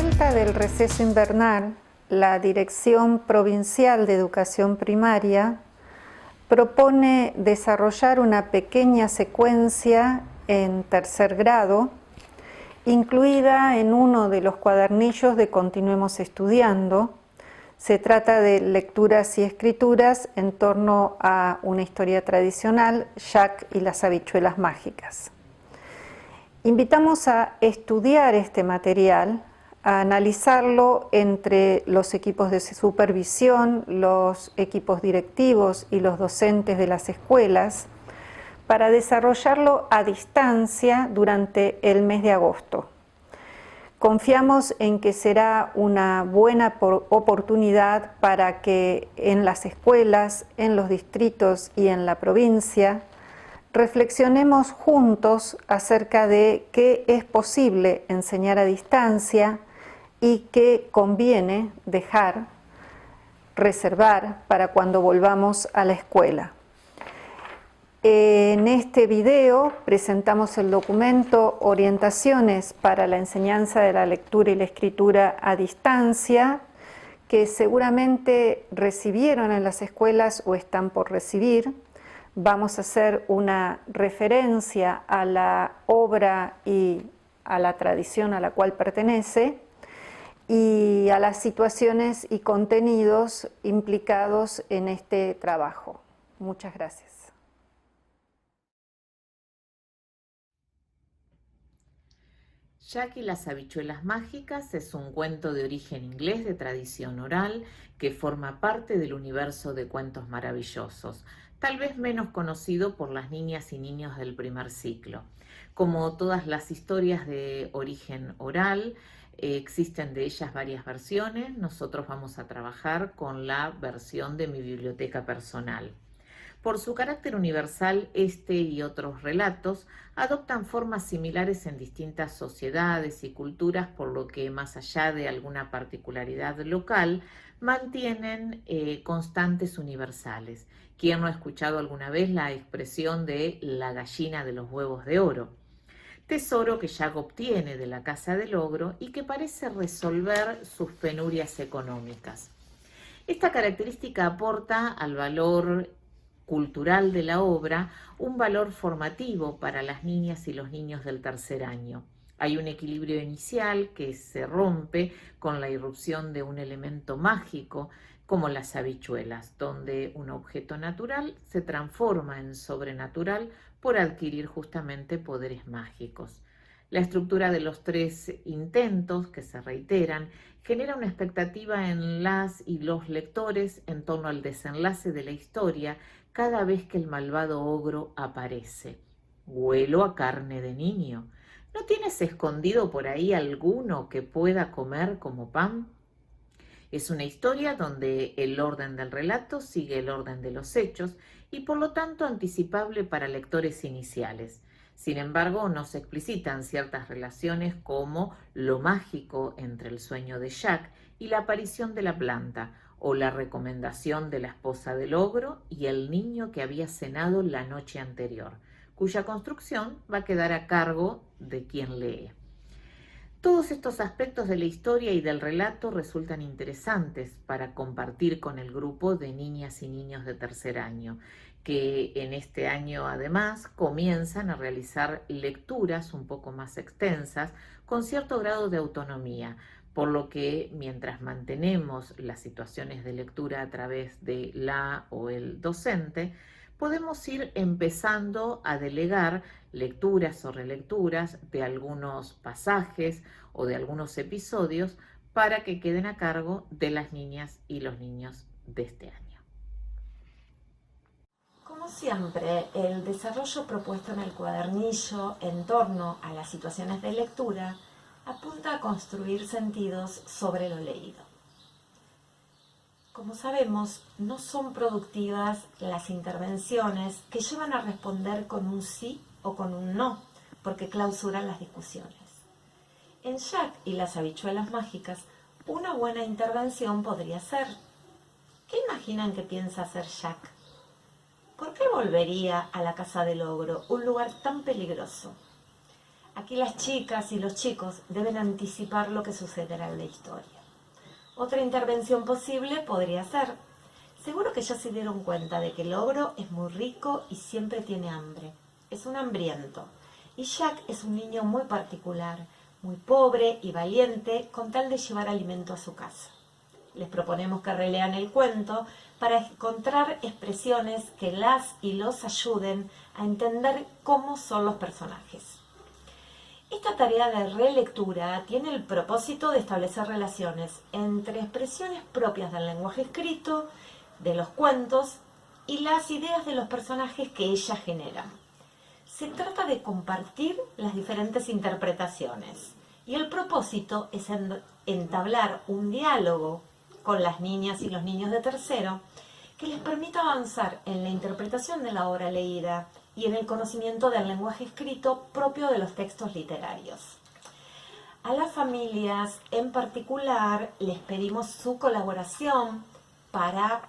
vuelta del receso invernal, la Dirección Provincial de Educación Primaria propone desarrollar una pequeña secuencia en tercer grado, incluida en uno de los cuadernillos de Continuemos Estudiando. Se trata de lecturas y escrituras en torno a una historia tradicional, Jack y las habichuelas mágicas. Invitamos a estudiar este material, a analizarlo entre los equipos de supervisión, los equipos directivos y los docentes de las escuelas, para desarrollarlo a distancia durante el mes de agosto. Confiamos en que será una buena oportunidad para que en las escuelas, en los distritos y en la provincia reflexionemos juntos acerca de qué es posible enseñar a distancia y qué conviene dejar, reservar para cuando volvamos a la escuela. En este video presentamos el documento Orientaciones para la enseñanza de la lectura y la escritura a distancia, que seguramente recibieron en las escuelas o están por recibir. Vamos a hacer una referencia a la obra y a la tradición a la cual pertenece y a las situaciones y contenidos implicados en este trabajo. Muchas gracias. Jack y las habichuelas mágicas es un cuento de origen inglés de tradición oral que forma parte del universo de cuentos maravillosos, tal vez menos conocido por las niñas y niños del primer ciclo. Como todas las historias de origen oral, existen de ellas varias versiones. Nosotros vamos a trabajar con la versión de mi biblioteca personal. Por su carácter universal, este y otros relatos adoptan formas similares en distintas sociedades y culturas, por lo que, más allá de alguna particularidad local, mantienen constantes universales. ¿Quién no ha escuchado alguna vez la expresión de la gallina de los huevos de oro? Tesoro que Jack obtiene de la casa del ogro y que parece resolver sus penurias económicas. Esta característica aporta al valor cultural de la obra un valor formativo para las niñas y los niños del tercer año. Hay un equilibrio inicial que se rompe con la irrupción de un elemento mágico como las habichuelas, donde un objeto natural se transforma en sobrenatural por adquirir justamente poderes mágicos. La estructura de los tres intentos que se reiteran genera una expectativa en las y los lectores en torno al desenlace de la historia cada vez que el malvado ogro aparece. Huelo a carne de niño. ¿No tienes escondido por ahí alguno que pueda comer como pan? Es una historia donde el orden del relato sigue el orden de los hechos y por lo tanto anticipable para lectores iniciales. Sin embargo, no se explicitan ciertas relaciones como lo mágico entre el sueño de Jack y la aparición de la planta, o la recomendación de la esposa del ogro y el niño que había cenado la noche anterior, cuya construcción va a quedar a cargo de quien lee. Todos estos aspectos de la historia y del relato resultan interesantes para compartir con el grupo de niñas y niños de tercer año, que en este año además comienzan a realizar lecturas un poco más extensas con cierto grado de autonomía, por lo que mientras mantenemos las situaciones de lectura a través de la o el docente, podemos ir empezando a delegar lecturas o relecturas de algunos pasajes o de algunos episodios para que queden a cargo de las niñas y los niños de este año. Como siempre, el desarrollo propuesto en el cuadernillo en torno a las situaciones de lectura apunta a construir sentidos sobre lo leído. Como sabemos, no son productivas las intervenciones que llevan a responder con un sí o con un no, porque clausuran las discusiones. En Jack y las habichuelas mágicas, una buena intervención podría ser: ¿qué imaginan que piensa hacer Jack? ¿Por qué volvería a la casa del ogro, un lugar tan peligroso? ¿A Aquí las chicas y los chicos deben anticipar lo que sucederá en la historia. Otra intervención posible podría ser: seguro que ya se dieron cuenta de que el ogro es muy rico y siempre tiene hambre. Es un hambriento. Y Jack es un niño muy particular, muy pobre y valiente, con tal de llevar alimento a su casa. Les proponemos que relean el cuento para encontrar expresiones que las y los ayuden a entender cómo son los personajes. Esta tarea de relectura tiene el propósito de establecer relaciones entre expresiones propias del lenguaje escrito, de los cuentos y las ideas de los personajes que ellas generan. Se trata de compartir las diferentes interpretaciones y el propósito es entablar un diálogo con las niñas y los niños de tercero que les permita avanzar en la interpretación de la obra leída y en el conocimiento del lenguaje escrito propio de los textos literarios. A las familias en particular les pedimos su colaboración para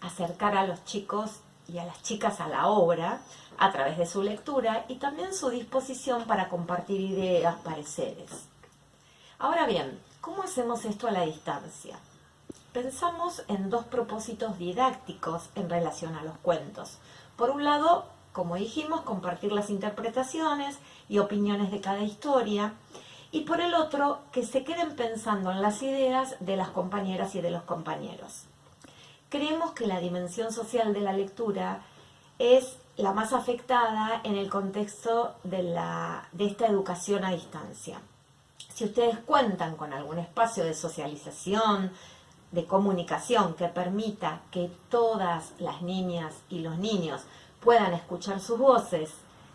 acercar a los chicos y a las chicas a la obra a través de su lectura y también su disposición para compartir ideas, pareceres. Ahora bien, ¿cómo hacemos esto a la distancia? Pensamos en dos propósitos didácticos en relación a los cuentos. Por un lado, como dijimos, compartir las interpretaciones y opiniones de cada historia, y por el otro, que se queden pensando en las ideas de las compañeras y de los compañeros. Creemos que la dimensión social de la lectura es la más afectada en el contexto de esta educación a distancia. Si ustedes cuentan con algún espacio de socialización, de comunicación que permita que todas las niñas y los niños puedan escuchar sus voces,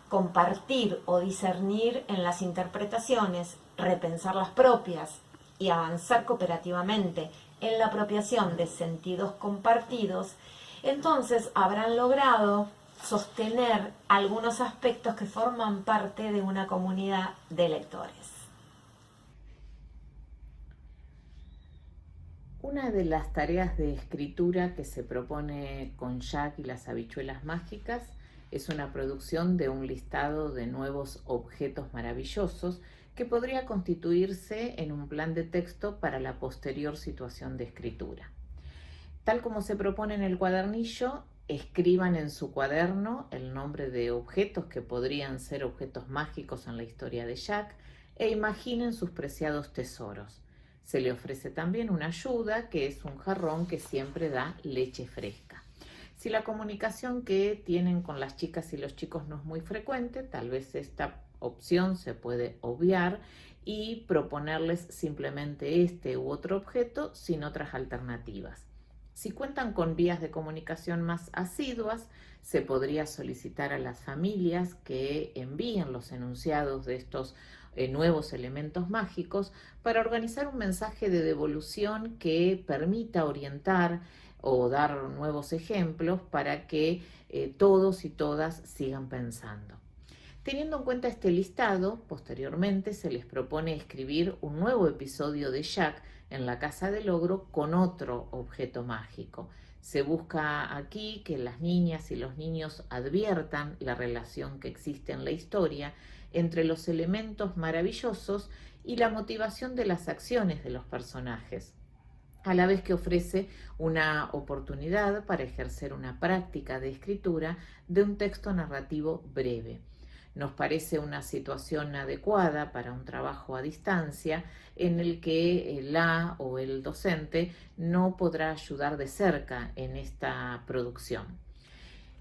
compartir o discernir en las interpretaciones, repensar las propias y avanzar cooperativamente en la apropiación de sentidos compartidos, entonces habrán logrado sostener algunos aspectos que forman parte de una comunidad de lectores. Una de las tareas de escritura que se propone con Jack y las habichuelas mágicas es una producción de un listado de nuevos objetos maravillosos que podría constituirse en un plan de texto para la posterior situación de escritura. Tal como se propone en el cuadernillo, escriban en su cuaderno el nombre de objetos que podrían ser objetos mágicos en la historia de Jack e imaginen sus preciados tesoros. Se le ofrece también una ayuda, que es un jarrón que siempre da leche fresca. Si la comunicación que tienen con las chicas y los chicos no es muy frecuente, tal vez esta opción se puede obviar y proponerles simplemente este u otro objeto sin otras alternativas. Si cuentan con vías de comunicación más asiduas, se podría solicitar a las familias que envíen los enunciados de estos nuevos elementos mágicos para organizar un mensaje de devolución que permita orientar o dar nuevos ejemplos para que todos y todas sigan pensando. Teniendo en cuenta este listado, posteriormente se les propone escribir un nuevo episodio de Jack en la Casa del Ogro con otro objeto mágico. Se busca aquí que las niñas y los niños adviertan la relación que existe en la historia entre los elementos maravillosos y la motivación de las acciones de los personajes, a la vez que ofrece una oportunidad para ejercer una práctica de escritura de un texto narrativo breve. Nos parece una situación adecuada para un trabajo a distancia en el que la o el docente no podrá ayudar de cerca en esta producción.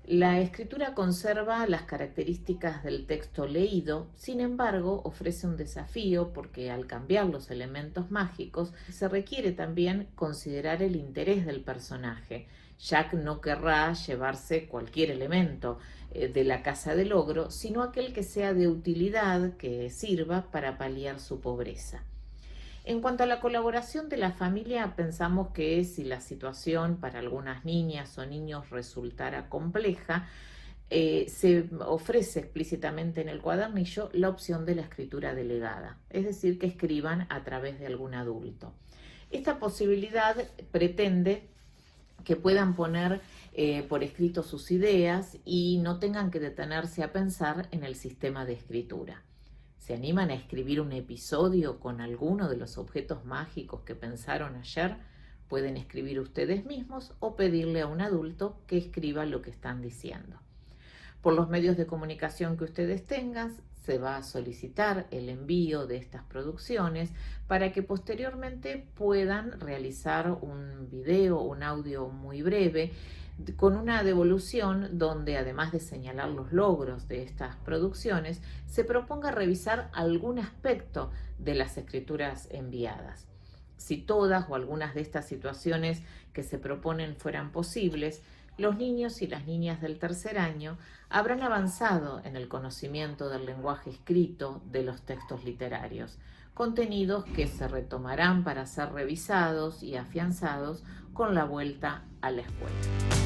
La escritura conserva las características del texto leído, sin embargo, ofrece un desafío porque al cambiar los elementos mágicos se requiere también considerar el interés del personaje. Jack no querrá llevarse cualquier elemento de la Casa del Ogro, sino aquel que sea de utilidad, que sirva para paliar su pobreza. En cuanto a la colaboración de la familia, pensamos que si la situación para algunas niñas o niños resultara compleja, se ofrece explícitamente en el cuadernillo la opción de la escritura delegada, es decir, que escriban a través de algún adulto. Esta posibilidad pretende que puedan poner por escrito sus ideas y no tengan que detenerse a pensar en el sistema de escritura. ¿Se animan a escribir un episodio con alguno de los objetos mágicos que pensaron ayer? Pueden escribir ustedes mismos o pedirle a un adulto que escriba lo que están diciendo. Por los medios de comunicación que ustedes tengan, se va a solicitar el envío de estas producciones para que posteriormente puedan realizar un video, un audio muy breve, con una devolución donde, además de señalar los logros de estas producciones, se proponga revisar algún aspecto de las escrituras enviadas. Si todas o algunas de estas situaciones que se proponen fueran posibles, los niños y las niñas del tercer año habrán avanzado en el conocimiento del lenguaje escrito de los textos literarios, contenidos que se retomarán para ser revisados y afianzados con la vuelta a la escuela.